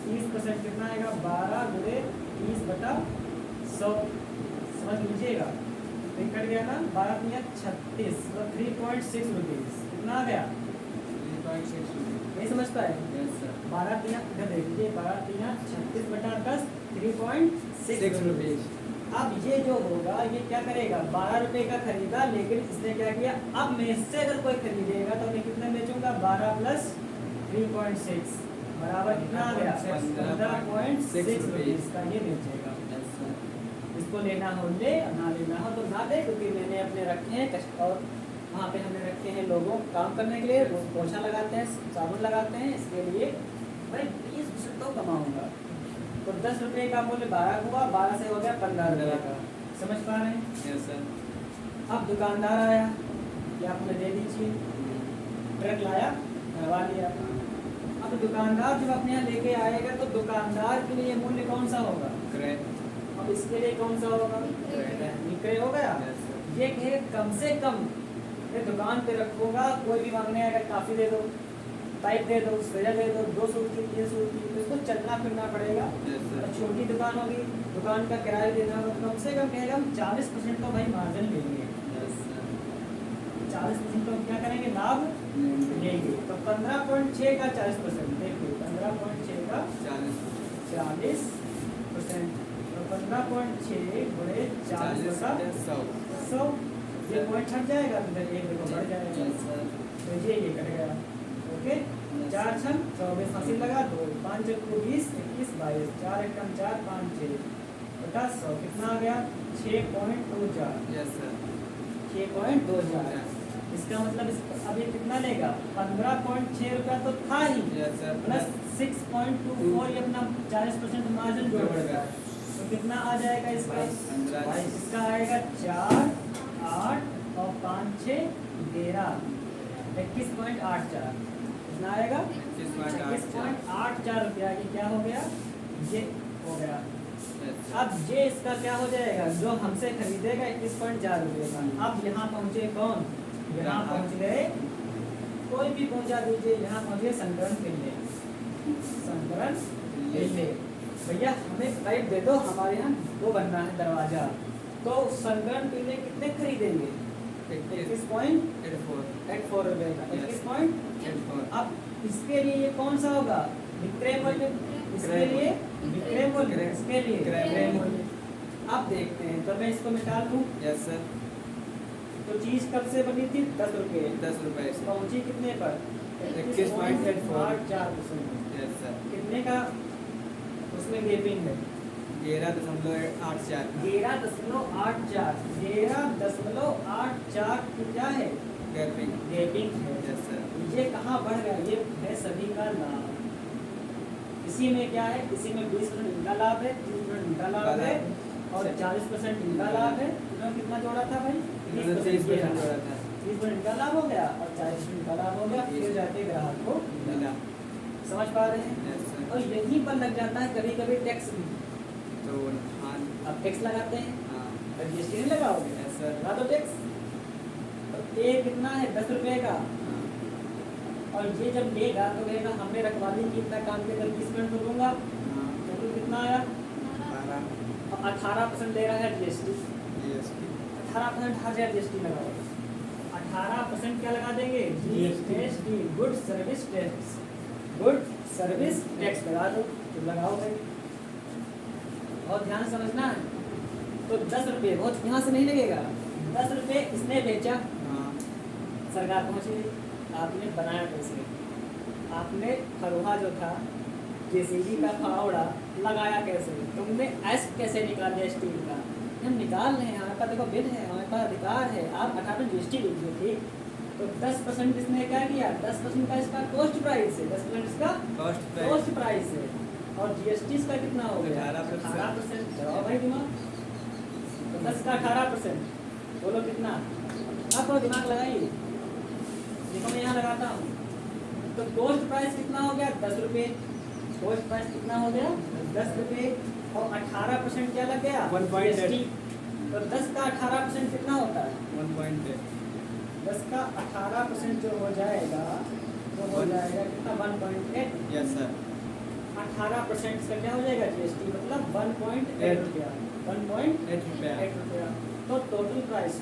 30% कितना आएगा, 12 गुणे 30 बटा 100, समझ लीजिएगा। तो ये कट गया ना, 12 तिया 36, मतलब 3.6 रुपीज़ कितना आ गया, 3.6 रुपये नहीं समझ पाए। यस सर 12 तिया इधर देख लीजिए, 12 तिया 36 बटा 10 3.6 6 रुपये अब ये जो होगा ये क्या करेगा, 12 रुपये का खरीदा, लेकिन इसने क्या किया, अब मैं इससे अगर कोई खरीदेगा तो मैं कितने बेचूंगा, 12 प्लस 3.6 बराबर कितना आ गया, 15.6 रुपीज़ का ये बेचेगा। यस सर इसको लेना हो ले, ना लेना हो तो ना दे, क्योंकि मैंने अपने रखे हैं और वहाँ पे हमने रखे हैं लोगों काम करने के लिए, वो पोछा लगाते हैं, साबुन लगाते हैं, इसके लिए भाई 20% तो कमाऊँगा। तो 10 रुपये का मूल्य 12 हुआ, 12 से हो गया 15 रुपये का। समझ पा रहे हैं। यस सर अब दुकानदार आया, ये आप मुझे दे दीजिए, ट्रक लाया, भरवा लिया। अब दुकानदार जब अपने यहाँ लेके आएगा तो दुकानदार के लिए मूल्य कौन सा होगा, क्रय अब इसके लिए कौन सा होगा, विक्रय हो गया। यस सर ये कहे कम से कम ये दुकान पे रखूंगा, कोई भी मांगने आएगा काफ़ी दे दो, पाइप दे दो, स्प्रेयर दे दो, 2 सूट की 3 सूट की, तो इसको चलना फिरना पड़ेगा। यस और सर छोटी दुकान होगी, दुकान का किराया देना होगा, तो कम से कम कहेगा हम 40% तो भाई मार्जिन लेंगे, यस सर 40% तो हम क्या करेंगे, लाभ लेंगे। तो 15.6 का 40%, देखिए 15.6 का 40%, तो 15.6 गुणे 40 का 100, ये पॉइंट हट जाएगा तो इधर 1 देखो बढ़ जाएगा। यस सर तो ये कट गया। ओके, 4 छम 24 हासिल लगा, 2 5 चौक 20 21 22, 4 एकम 4 5 6 बटा 100 कितना आ गया, 6.24, यस सर 6.24। इसका मतलब अब ये कितना लेगा, 15.6 रुपया तो था ही, यस सर प्लस 6.24 ये अपना 40% मार्जिन जोड़ देगा, तो कितना आ जाएगा इसका, 22। इसका आएगा 4 8 और 5 6 13, 21.84 कितना आएगा, 21.84 21.84 रुपया। ये क्या हो गया, ये हो गया अब ये इसका क्या हो जाएगा, जो हमसे खरीदेगा 21.4 रुपये का। अब यहाँ पहुँचे कौन, यहाँ पहुँच गए, कोई भी पहुँचा दीजिए, यहाँ पहुँच गए संकरण पिल्ले। संकरण पिल्ले भैया हमें पाइप दे दो, हमारे यहाँ वो बनना है दरवाजा। तो संकरण पिल्ले कितने खरीदेंगे, 21.84 रुपये का, 21.84। अब इसके लिए ये कौन सा होगा, विक्रय मूल्य, इसके लिए विक्रय मूल्य, इसके लिए क्रय मूल्य। अब देखते हैं, तो मैं इसको मिटा दूं। Yes sir. तो चीज कब से बनी थी, 10 रुपये, 10 रुपए से पहुंची कितने पर, 21.84। 21.84%। Yes sir. कितने का उसमें गेपिंग है, 11.84। 11.84, 11.84 की क्या है, गैपिंग। गेपिंग है। Yes sir. ये कहाँ बढ़ गया, ये है सभी का लाभ। इसी में क्या है, इसी में 20% इनका लाभ है, 30% इनका लाभ है और 40% इनका लाभ है। इन्होंने कितना जोड़ा था भाई, 30% जोड़ा था। 30% इनका लाभ हो गया और 40% इनका लाभ हो गया, फिर जाके ग्राहक को मिला। समझ पा रहे हैं। Yes sir. और यहीं पर लग जाता है कभी कभी टैक्स भी। तो हाँ। अब टैक्स लगाते हैं, हाँ। और जीएसटी नहीं लगाओगे, यस सर। लगा दो टैक्स। तो ये कितना है, 10 रुपये का। हाँ। और ये जब लेगा तो कहेगा हमने रखवाली की इतना काम के अंदर 20% तो दूंगा, हाँ। तो कितना आया, 18% ले रहा है जीएसटी। GST। 18% हर जगह जीएसटी लगाओ, 18% क्या लगा देंगे, GST, good service tax, good service tax लगा दो। तो लगाओ भाई, बहुत ध्यान समझना है। तो 10 रुपये बहुत यहाँ से नहीं लगेगा, 10 रुपये इसने बेचा, हाँ। सरकार पहुँची, आपने बनाया कैसे, आपने फरोहा जो था जेसीबी का फावड़ा लगाया कैसे, तुमने एस कैसे निकाल दिया स्टील का, हम निकाल रहे हैं, हमारे पास देखो बिल है, हमारे पास अधिकार है, आप 18% जीएसटी लीजिए, ठीक। तो 10% इसने क्या किया, 10% का इसका कॉस्ट प्राइस है, 10% इसका कॉस्ट प्राइस है, और जीएसटी इसका कितना हो गया, 18%। चलाओ भाई दिमाग, तो 10 का 18%, बोलो कितना, आप थोड़ा दिमाग लगाइए। देखो मैं यहाँ लगाता हूँ, तो कॉस्ट प्राइस कितना हो गया, 10 रुपये। कॉस्ट प्राइस कितना हो गया, 10 रुपये, और 18% क्या लग गया, 1.8। GST। तो 10 का 18% कितना होता है, 1.8। 10 का 18% जो हो जाएगा, वो हो जाएगा कितना, 1.8। Yes sir. 18% का क्या हो जाएगा, जीएसटी, मतलब 1.8 रुपया, 1.8 8 रुपया। तो टोटल प्राइस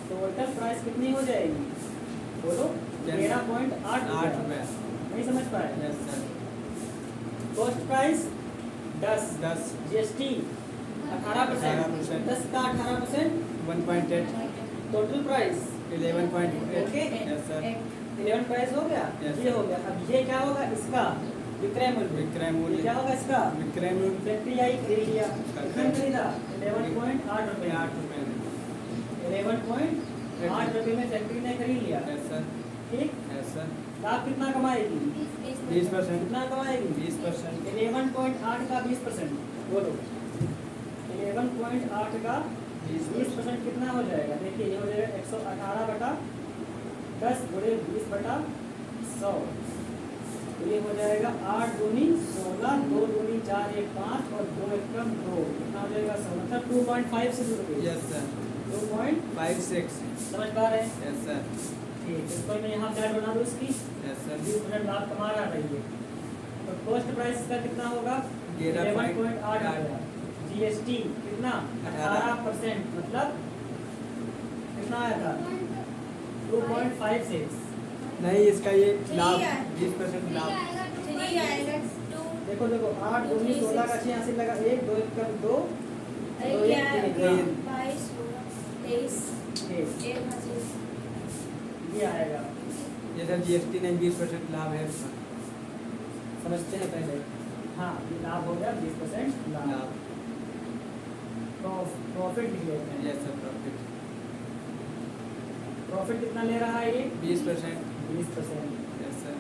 कितनी हो जाएगी, बोलो, 13.8 रुपया। नहीं समझ पाए। Yes sir. Cost price 10, GST 18%, 10 का 18%, 1.8। Total price 11.8। Okay. Yes sir. 11 price हो गया, Yes, ये हो गया। अब ये क्या होगा, इसका विक्रय मूल्य, विक्रय ये मूल्य। क्या होगा, इसका विक्रय मूल्य। फैक्ट्री आई खरीद लिया, कितना खरीदा, 11.8 रुपये, 8 रुपये। 11.8 रुपये में फैक्ट्री ने खरीद लिया, यस सर। ठीक। Yes sir. तो आप कितना कमाएगी, 20%। कितना कमाएगी, 20%। 11.8 का 20%, बोलो 11.8 का 20% कितना हो जाएगा, देखिए ये हो जाएगा 118/10 गुणे 20/100। तो ये हो जाएगा 8 दूनी 16, 2 दूनी 4, 1 5 और 2 एकम 2, कितना हो जाएगा 100, मतलब 2.56 रुपये। Yes sir. 2.56 56। समझ पा रहे हैं, यस सर। ठीक। इसको मैं यहाँ चार्ट बना दूँ इसकी, यस सर। 20% लाभ कमा रहा है ये। तो कॉस्ट प्राइस का कितना होगा, 11.8, जीएसटी कितना 18%, मतलब कितना आया था 2.56। नहीं, इसका ये लाभ ठीक है। 20% लाभ। देखो देखो 8 दूनी 16 का 86 लगा, 1 2 एकम 2, 2 1 3, ये आएगा। ये सर GST नहीं, 20% लाभ है इसका। समझते हैं पहले, हाँ ये लाभ हो गया 20% लाभ। लाभ। प्रॉफिट लिख लेते हैं, यस सर। प्रॉफिट। प्रॉफिट कितना ले रहा है ये, 20%। 20%। Yes sir.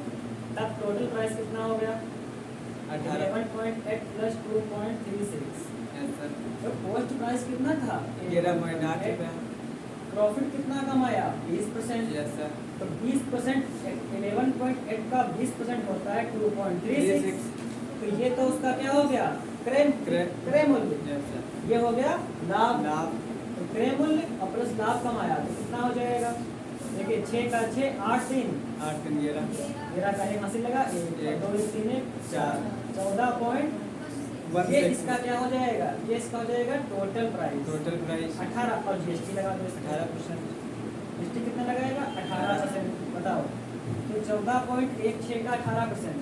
तब टोटल प्राइस कितना हो गया, 18। 11.8 प्लस 2.36। Yes sir. तो कॉस्ट प्राइस कितना था, 11.8 रुपया। प्रॉफिट कितना कमाया, 20%। Yes sir. तो 20%, 11.8 का 20% होता है 2.36। तो ये तो उसका क्या हो गया, क्रय मूल्य, यस सर। ये हो गया लाभ। लाभ तो क्रय मूल्य और प्लस लाभ कमाया तो कितना हो जाएगा? देखिए 6 का 6 8 3 8 3 11 11 का 1 हासिल लगा, 1 एक। 2 1 3 1 4 14 पॉइंट। ये इसका क्या हो जाएगा? ये इसका हो जाएगा टोटल प्राइस। टोटल प्राइस 18 और जीएसटी लगा दो, 18%। जीएसटी कितना लगाएगा? 18%। बताओ तो 14.16 का 18%,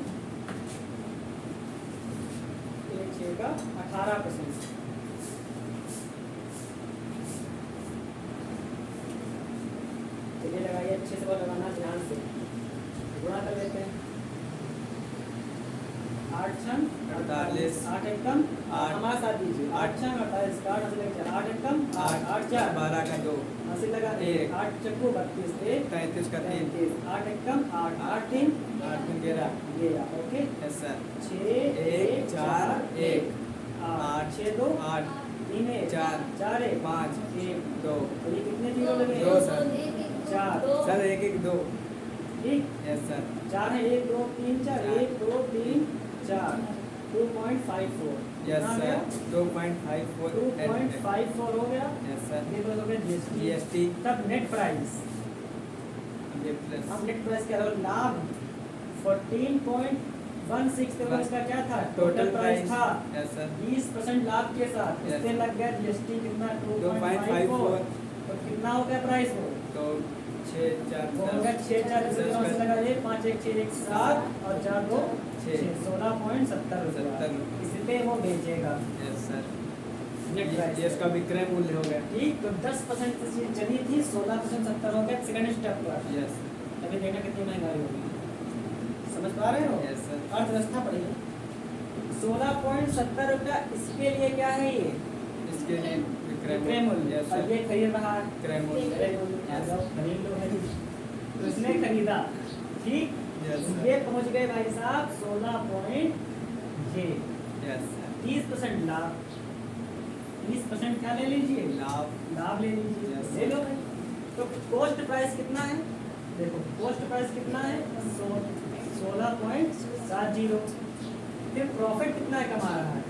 16 का 18%। चलिए लगाइए, अच्छे से लगाना ध्यान से, गुणा कर लेते हैं। 8 छन 48, 8 एकम 8, हमारे साथ दीजिए, 8 छन 48 का 8 लगे 8 एकम 8 8 4 12 का 2 हासिल लगा, एक। 8 चक्कू 32 1 33 का 3 8 एकम 8 8 3 8 3 11 ये ओके। Yes sir. 6 1 4 1 8 6 2 8 3 1 4 4 1 5 1 2 तो ये कितने जीरो लगे? दो सर। 4 सर 1 1 2 ठीक, यस सर। 4 है 1 2 3 4 1 2 3 4 2.54 यस कितना आ सर। गया? 2.54 2.54 हो गया। Yes sir. ये तो हो गया जीएसटी। जीएसटी तब नेट प्राइस, ये प्लस अब नेट प्राइस क्या रहा? लाभ 14.16 तो इसका क्या था? टोटल प्राइस था यस सर। 20% लाभ के साथ, Yes. इससे लग गया जीएसटी कितना? 2.54 2.54 तो कितना हो गया प्राइस वो? तो 6 4 वो हो गया 6 4 से लगा ये 5 1 6 1 7 और 4 2 6 16.70 रुपया। इसलिए वो बेचेगा यस सर। Net price. ये इसका विक्रय मूल्य हो गया। ठीक, तो 10% से चली थी, 16% 70 हो गया सेकंड स्टेप पर। यस अभी देखना कितनी महंगाई होगी, समझ पा रहे हो? Yes sir. अर्थव्यवस्था पढ़िए। 16.70 रुपया, इसके लिए क्या है ये? इसके लिए विक्रय मूल्य। यस और सर। ये खरीद रहा है विक्रय मूल्य क्रय मूल्य। आ जाओ, खरीद लो भाई। तो इसने खरीदा, ठीक, यस सर। ये पहुंच गए भाई साहब 16 पॉइंट ये यस सर। 30% लाभ, 30% क्या ले लीजिए? लाभ ले लीजिए, Yes, ले लो भाई। तो कॉस्ट प्राइस कितना है? देखो कॉस्ट प्राइस कितना है? 16.70। फिर प्रॉफिट कितना है कमा रहा है?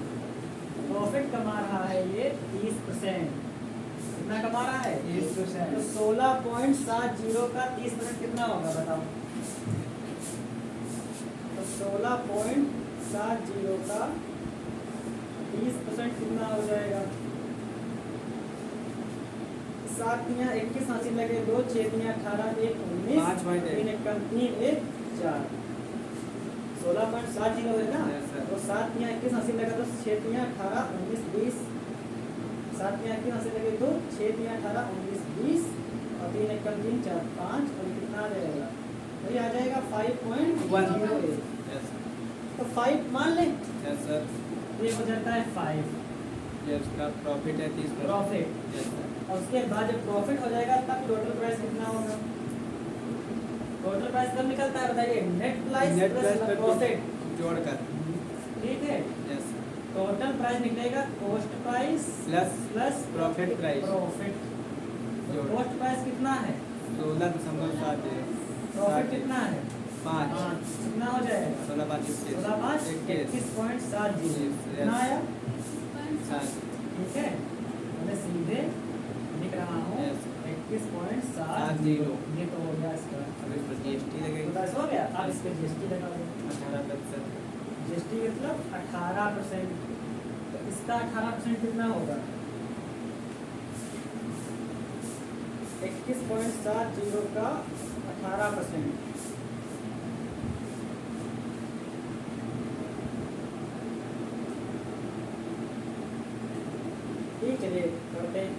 प्रॉफिट कमा रहा है ये 30%। कितना कमा रहा है? 30%। तो 16.70 का 30% कितना होगा बताओ? तो 16.70 का 30% कितना हो जाएगा? 7 तियां 21 हासिल लगे 2 6 तियां 18 1 19 5.1 3 1 3 1 4 16.70 है ना? Yes, sir. तो 7 तियां 21 हासिल लगा तो 6 तियां 18 19 20 7 तियां 21 हासिल लगे तो 6 तियां 18 19 20 और 3 1 3 4 5 और ये कितना आ जाएगा? तो ये आ जाएगा 5.08। यस तो 5 मान लें, यस सर। तो ये हो जाता है 5 ये उसका प्रॉफिट है 30%। प्रॉफिट। Yes sir. और उसके बाद जब प्रॉफिट हो जाएगा तब टोटल प्राइस कितना होगा? टोटल प्राइस कब निकलता है बताइए? Net price net plus price profit, जोड़कर। ठीक है। यस टोटल प्राइस निकलेगा cost price plus plus profit price. Profit. जोड़। कॉस्ट प्राइस कितना है? 16.7 प्रॉफिट कितना है? 5 कितना हो जाएगा? 16 5 16 5 21.70 कितना आया? 7 ठीक है, मैं सीधे लिख रहा हूँ Yes. 21.70। ये तो हो गया इसका। अब इस पर जीएसटी तो लगेगा 10 हो गया। अब इस पे जीएसटी लगा दो। 18%। जीएसटी मतलब 18%। तो इसका 18% कितना होगा? 21.70 का 18%। ठीक, चलिए करते हैं।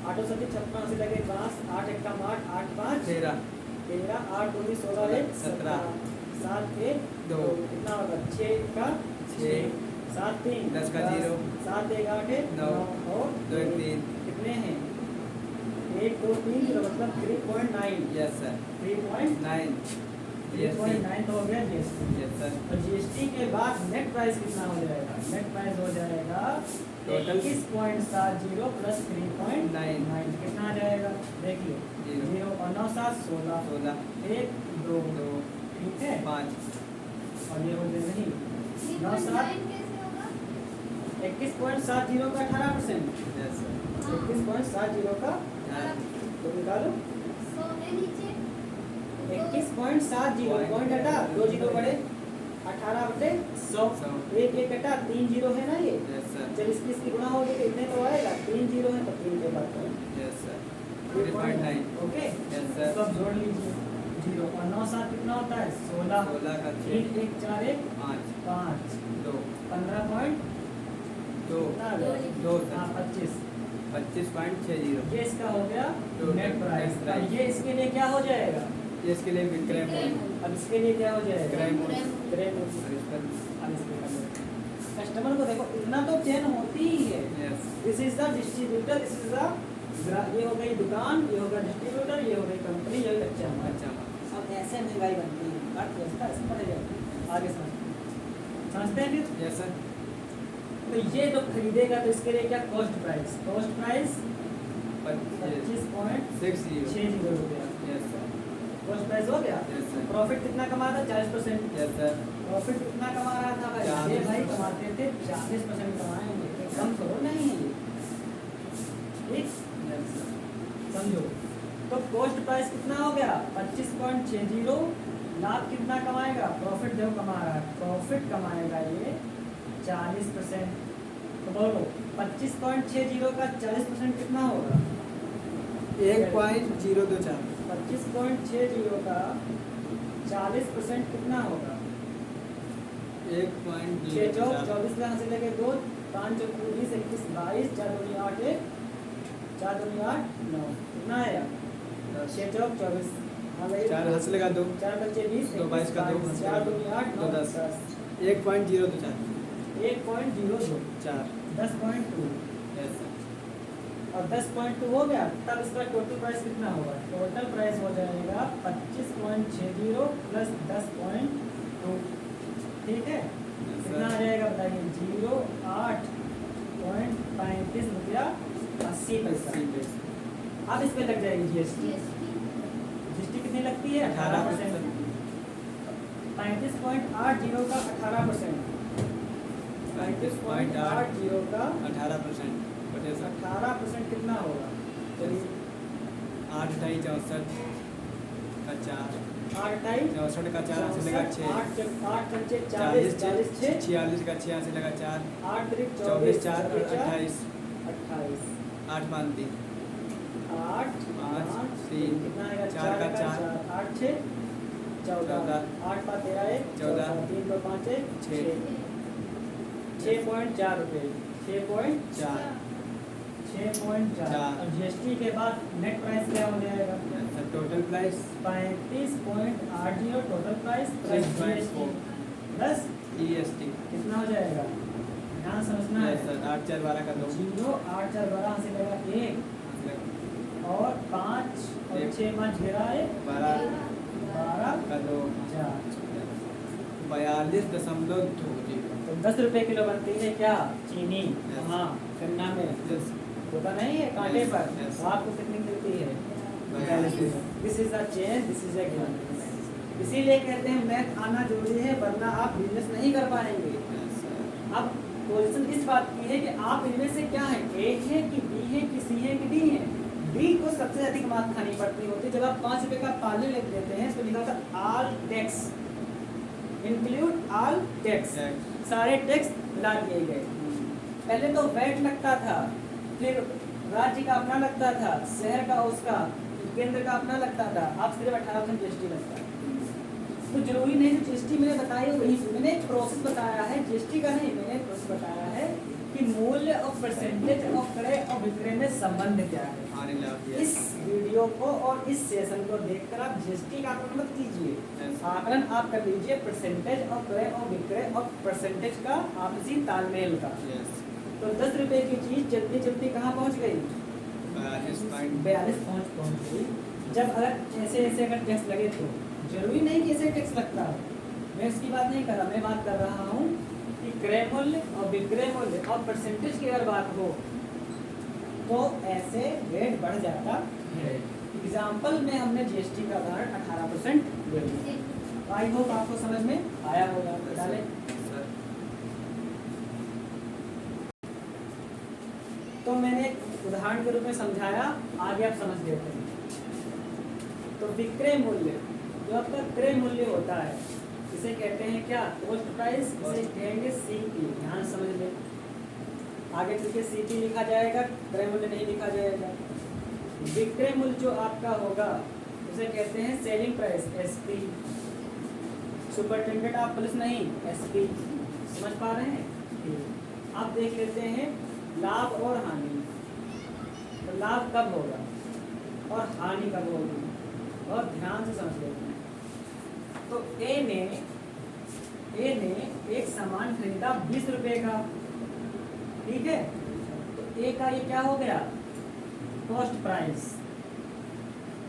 8 सती 56 से लगे 5 8 1 8 8 5 13 13 8 2 16 1 17 7 1 2 कितना होगा? 6 का 6 7 3 10 का 0 7 1 8 9 और 2 1 3 कितने हैं? 1 2 3 तो मतलब 3.9। Yes sir. 3.9 9 तो हो गया जीएसटी। Yes sir. और जीएसटी के बाद नेट प्राइस कितना हो जाएगा? नेट प्राइस हो जाएगा टोटल 21.70 प्लस 3.9 कितना आ जाएगा? देखिए जीरो। 0 और 9 7 16 16 1 2 2 ठीक है। 5 और ये हो जाएगा नहीं 9 7 21.70 का 18%, यस सर 21.70 का तो निकालो 100 है नीचे 21.70 पॉइंट हटा 2 जीरो बढ़े 18/100 100 एक एक हटा 3 जीरो है ना ये। यस सर चल इसकी गुणा होगी तो इतने तो आएगा 3 जीरो है तो 3 के बाद yes sir 3.9 okay yes sir सब जोड़ लीजिए जीरो और 9 7 कितना होता है 16 16 का 3 1 4 1 5 5 2 15 पॉइंट 2 कितना आ गया? 2 हाँ 25 25.60 ये इसका हो गया तो नेट प्राइस। net price। अब ये इसके लिए क्या हो जाएगा? ये इसके लिए विक्रय मूल्य अब इसके लिए क्या हो जाएगा? क्रय मूल्य क्रय मूल्य। और इस पर अब इसके लिए कस्टमर को देखो इतना तो चेन होती ही है। Yes this is the distributor, this is the ये हो गई दुकान, ये होगा डिस्ट्रीब्यूटर, ये हो गई कंपनी, ये हो कच्चा माल। अच्छा अब ऐसे महंगाई बनती है अर्थव्यवस्था इस पर जाती है। आगे समझते हैं फिर। यस सर तो ये तो खरीदेगा तो इसके लिए क्या कॉस्ट प्राइस? कॉस्ट प्राइस 25.60 25.60 रुपया यस सर कॉस्ट प्राइस हो गया। यस सर प्रॉफिट कितना कमा था? 40%। यस सर प्रॉफिट कितना कमा रहा था भाई? 40% ये भाई कमाते थे 40% कमाएंगे, कम करो नहीं है ये। ठीक यस सर समझो। तो कॉस्ट प्राइस कितना हो गया? 25.60। लाभ कितना कमाएगा? प्रॉफिट जो कमा रहा है प्रॉफिट कमाएगा ये 40%। तो बोलो 25.60 का 40% कितना होगा? 1.024 25.60 का 40% कितना होगा? 6 चौक 24 यहाँ से लेके 2 5 चौक 20 21 22 4 दूनी 8 1 4 दूनी 8 9 कितना आया? 6 चौक 24 हाँ भाई 4 हाथ से लगा 2 4 बच्चे 20 दो 22 का 2 4 दूनी 8 9 10 10 1.024 1.02 4 10.2 यस सर और 10.2 हो गया तब इसका टोटल प्राइस कितना होगा? टोटल प्राइस हो जाएगा 25.60 प्लस 10.2। ठीक है कितना आ जाएगा बताइए? 08.35 रुपया 80 पैसा। 80 पैसे अब इस पे लग जाएगी जीएसटी। जीएसटी जीएसटी कितनी लगती है? 18%। 35.80 का 18%। 35.80 का 18% बटे सर 18% कितना होगा? चलिए 8 ढाई 64 का 4 8 टाइम 64 का 4 से लगा 6 8 पंचे 40 40 6 46 का 6 से लगा 4 8 त्रिक 24 24 4 और 28 28 8 मान 3 8 पाँच, 5 तीन, कितना आएगा? चार का 4 8 6 14 8 5 13 1 14 3 2 5 1 छः। 6.4 रुपये 6.4 चार। और जीएसटी के बाद नेट प्राइस क्या हो जाएगा? Total price 35.80 total price plus 6.4 plus EST कितना हो जाएगा? ध्यान समझना है। यस सर 8 4 12 का 2 0 8 4 12 से लगा 1 और 5 और एक। 6 5 घेरा है 12 12 का 2 4 42.20 तो 10 रुपए किलो बनती है क्या? चीनी Yes. हाँ गन्ना में यस होता नहीं है कांटे Yes, पर। yes. तो आपको कितनी मिलती है? 42। This is the chain, this is the इसीलिए कहते हैं मैथ आना जरूरी है वरना आप बिजनेस नहीं कर पाएंगे। अब पोजीशन इस बात की है कि आप इनमें से क्या है, ए है कि बी है कि सी है कि डी है। डी को सबसे अधिक मात खानी पड़ती होती है। जब आप 5 रुपए का पार्ले लिख देते हैं तो लिखा होता है all tax include all tax, सारे टैक्स मिला दिए गए। पहले तो वैट लगता था, फिर राज्य का अपना लगता था, शहर का उसका, केंद्र का अपना लगता था, अब सिर्फ 18% जीएसटी लगता है। तो जरूरी नहीं है जीएसटी मैंने बताई वही, मैंने एक प्रोसेस बताया है जीएसटी का नहीं, मैंने प्रोसेस बताया है कि मूल्य और परसेंटेज और क्रय और विक्रय में संबंध क्या है। इस वीडियो को और इस सेशन को देखकर आप जीएसटी का आकलन मत कीजिए, आकलन आप कर लीजिए परसेंटेज और क्रय और विक्रय और परसेंटेज का आपसी तालमेल का। तो 10 रुपए की चीज चलती चलती कहाँ पहुँच गई? 42 पहुँच गई। जब अगर ऐसे ऐसे अगर टैक्स लगे तो जरूरी नहीं कि ऐसे टैक्स लगता है, मैं इसकी बात नहीं कर रहा, मैं बात कर रहा हूँ कि क्रय मूल्य और विक्रय मूल्य और परसेंटेज की अगर बात हो तो ऐसे रेट बढ़ जाता है। एग्जाम्पल में हमने जीएसटी का उदाहरण 18% ले लिया। आई होप आपको समझ में आया होगा। डालें इसको मैंने एक उदाहरण के रूप में समझाया, आगे आप समझ लेते हैं। तो विक्रय मूल्य, जो आपका क्रय मूल्य होता है, इसे कहते हैं क्या? Cost price. इसे कहेंगे सीपी। ध्यान समझ ले, आगे चल के सीपी लिखा जाएगा, क्रय मूल्य नहीं लिखा जाएगा। विक्रय मूल्य जो आपका होगा उसे कहते हैं selling price, SP. Superintendent of police नहीं, एसपी। समझ पा रहे हैं? ठीक। अब देख लेते हैं लाभ और हानि। तो लाभ कब होगा और हानि कब होगी, और ध्यान से समझ लेते हैं। तो ए ने एक सामान खरीदा 20 रुपए का, ठीक है? तो ए का ये क्या हो गया? Cost price.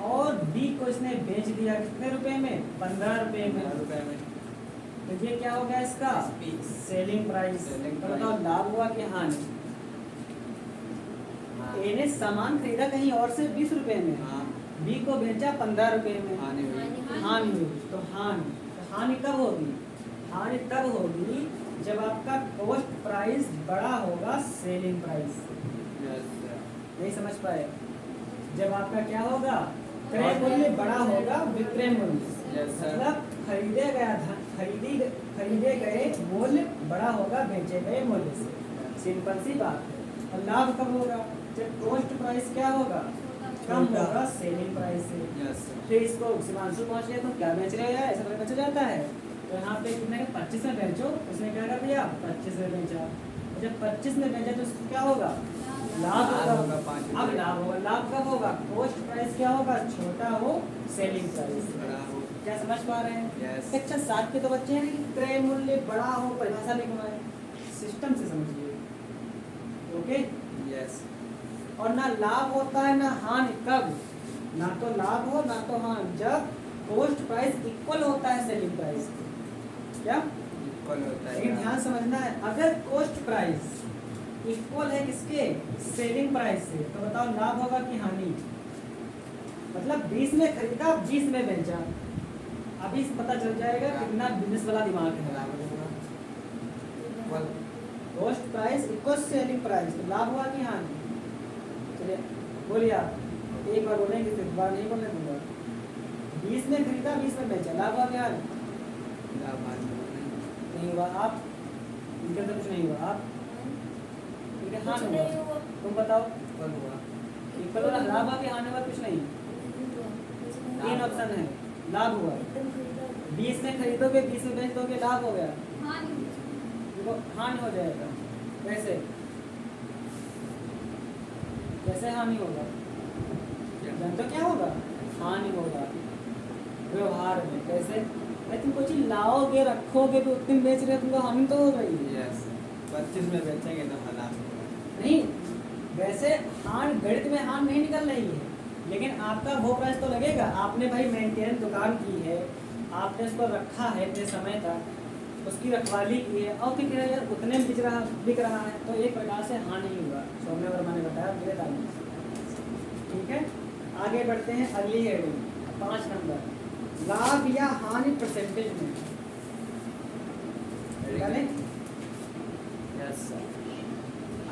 और बी को इसने बेच दिया कितने रुपए में? 15 रुपए में। तो ये क्या हो गया इसका? Selling price. तो बताओ लाभ हुआ कि हानि? ए ने सामान खरीदा कहीं और से 20 रुपए में, बी को बेचा 15 रुपए में, हानि हुई। तो हानि कब होगी? हानि तब होगी जब आपका कॉस्ट प्राइस बड़ा होगा सेलिंग प्राइस। नहीं समझ पाए? जब आपका क्या होगा? क्रय मूल्य बड़ा होगा विक्रय मूल्य। मतलब खरीदे गए मूल्य बड़ा होगा बेचे गए मूल्य से। सिंपल सी बात है। और लाभ कब होगा? जब कॉस्ट प्राइस क्या होगा? कम होगा सेलिंग प्राइस से। फिर इसको सीमांशु पहुंच गया, तो क्या बेच रहे हो? ऐसा तो बेचा जाता है। तो यहाँ पे कितने का? 25 में बेचो। उसने क्या कर दिया? 25 में बेचा। जब 25 में बेचा तो उसको क्या होगा? लाभ होगा। अब लाभ होगा। लाभ कब होगा? कॉस्ट प्राइस क्या होगा? छोटा हो, सेलिंग प्राइस बड़ा हो। क्या समझ पा रहे हैं? कक्षा 7 के तो बच्चे हैं कि क्रय मूल्य बड़ा हो, परिभाषा लिखना है, सिस्टम से समझिए। Okay, yes. और ना लाभ होता है ना हानि। कब? ना तो लाभ हो ना तो हानि, जब कॉस्ट प्राइस इक्वल होता है सेलिंग प्राइस के। क्या इक्वल होता है? लेकिन ध्यान समझना है, अगर कॉस्ट प्राइस इक्वल है किसके? सेलिंग प्राइस से, तो बताओ लाभ होगा कि हानि? मतलब 20 में खरीदा 20 में बेचा। अभी पता चल जाएगा कितना बिजनेस वाला दिमाग है। Cost price equal selling price, तो लाभ हुआ कि हानि? चलिए बोलिए आप, एक बार बोलेंगे फिर बार नहीं बोलने दूंगा। 20 में खरीदा 20 में बेचा, लाभ हुआ क्या? नहीं हुआ। आप इनके तो कुछ नहीं हुआ। आप हाँ हुआ। तुम बताओ इक्वल हुआ, लाभ हुआ कि हानि हुआ? कुछ नहीं। 3 ऑप्शन है। लाभ हुआ। 20 में खरीदोगे 20 में बेच दोगे, लाभ हो गया। देखो हानि हो जाएगा। कैसे कैसे हानि होगा? जानते हो क्या होगा? हानि होगा व्यवहार में। कैसे? तुम कोई चीज लाओगे रखोगे तो उतने बेच रहे हो, तुमको हानि तो हो गई। 25 में बेचेंगे तो लाभ नहीं। वैसे हानि, गणित में हानि नहीं निकल रही है, लेकिन आपका वो प्राइस तो लगेगा। आपने भाई मेंटेनेंस दुकान की है, आपने उसको रखा है इतने समय तक, उसकी रखवाली की है, और फिर यार उतने में बिक रहा है, तो एक प्रकार से हानि नहीं हुआ। सौम्य वर्मा ने बताया मेरे तारीफ। ठीक है, आगे बढ़ते हैं अगली हेडिंग 5 नंबर, लाभ या हानि परसेंटेज में। Yes sir.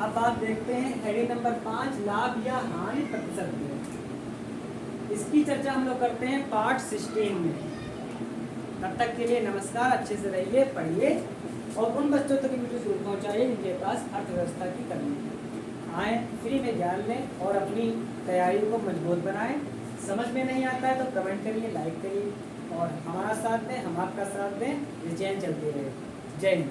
अब बात देखते हैं हेडिंग नंबर 5, लाभ या हानि प्रतिशत में। इसकी चर्चा हम लोग करते हैं पार्ट 16 में। तब तक के लिए नमस्कार, अच्छे से रहिए, पढ़िए और उन बच्चों तक वीडियो जरूर पहुँचाइए जिनके पास अर्थव्यवस्था की कमी है। आए, फ्री में ज्ञान लें और अपनी तैयारी को मजबूत बनाएं। समझ में नहीं आता है तो कमेंट करिए, लाइक करिए और हमारा साथ दें, हम आपका साथ दें। ये चैन चलती रहे। जय हिंद।